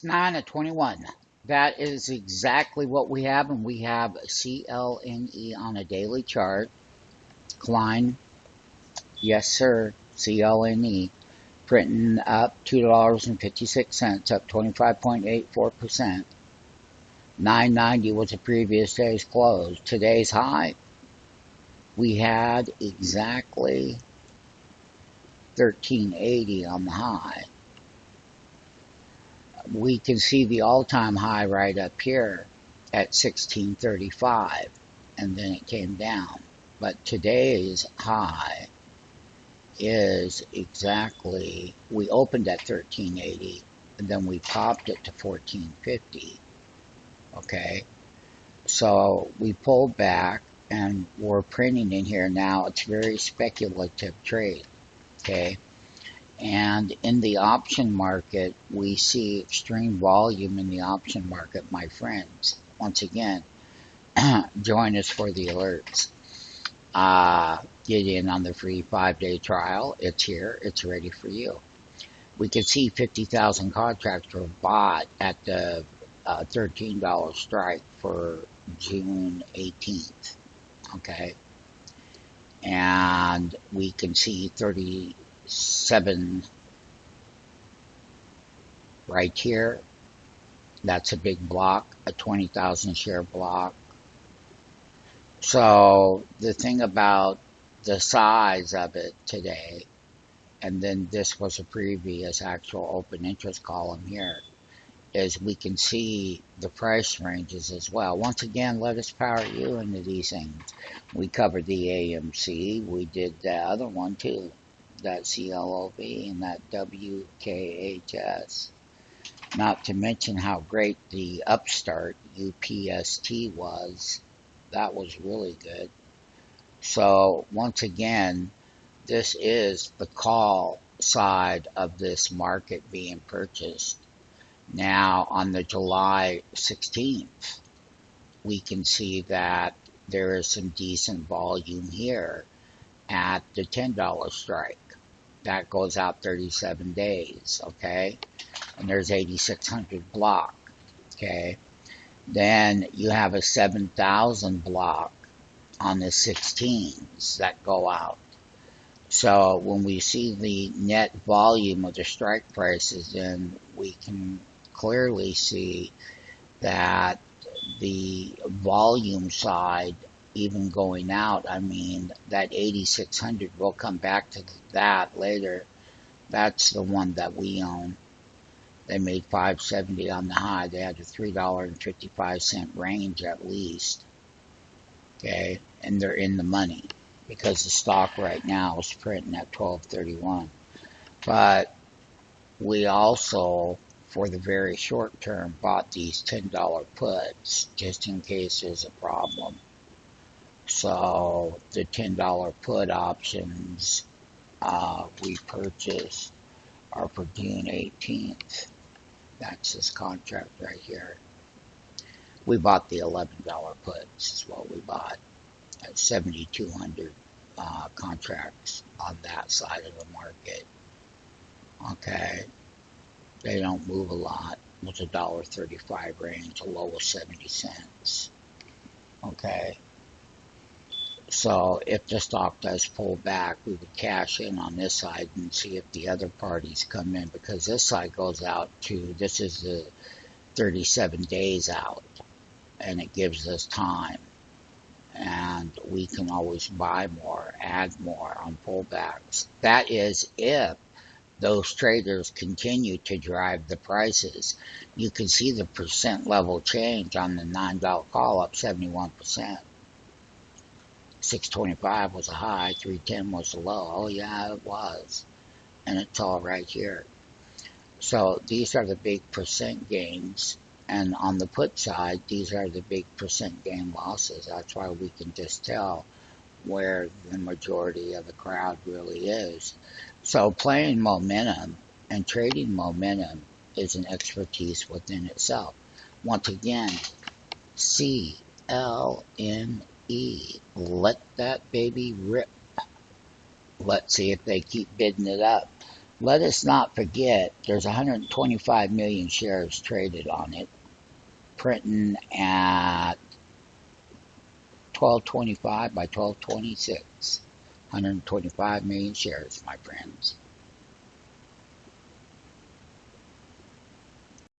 9 at 21. That is exactly what we have, and we have CLNE on a daily chart. Klein, yes sir, CLNE, printing up $2.56, up 25.84%. 990 was the previous day's close. Today's high, we had exactly 1380 on the high. We can see the all-time high right up here at 1635, and then it came down. But today's high is exactly, we opened at 1380, and then we popped it to 1450. Okay, so we pulled back, and we're printing in here now. It's very speculative trade. Okay, and in the option market, we see extreme volume in the option market, my friends. Once again, join us for the alerts. Get in on the free 5-day trial. It's here. It's ready for you. We can see 50,000 contracts were bought at the $13 strike for June 18th. Okay. And we can see 37 right here. That's a big block, a 20,000 share block. So the thing about the size of it today, and then this was a previous actual open interest column here, is we can see the price ranges as well. Once again, let us power you into these things. We covered the AMC. We did the other one too, that CLOV and that WKHS. Not to mention how great the upstart UPST was. That was really good. So once again, this is the call side of this market being purchased. Now on the July 16th, we can see that there is some decent volume here at the $10 strike. That goes out 37 days, okay? And there's 8,600 block, okay? Then you have a 7,000 block on the 16s that go out. So when we see the net volume of the strike prices, then we can clearly see that the volume side, even going out, I mean, that 8,600, we'll come back to that later. That's the one that we own. They made 570 on the high. They had a $3.55 range at least. Okay, and they're in the money because the stock right now is printing at 1231. But we also, for the very short term, bought these $10 puts just in case there's a problem. So the $10 put options we purchased are for June 18th. That's this contract right here. We bought the $11 puts, is what we bought. At 7,200 contracts on that side of the market. Okay. They don't move a lot. It's a $1.35 range, a low of 70 cents. Okay. So if the stock does pull back, we would cash in on this side and see if the other parties come in, because this side goes out to, this is the 37 days out, and it gives us time. And we can always buy more, add more on pullbacks. That is if those traders continue to drive the prices. You can see the percent level change on the $9 call up 71%. 625 was a high, 310 was a low. Oh yeah, it was. And it's all right here. So these are the big percent gains. And on the put side, these are the big percent gain losses. That's why we can just tell where the majority of the crowd really is. So playing momentum and trading momentum is an expertise within itself. Once again, CLNE. Let that baby rip. Let's see if they keep bidding it up. Let us not forget there's 125 million shares traded on it, printing at 1225 by 1226. 125 million shares, my friends.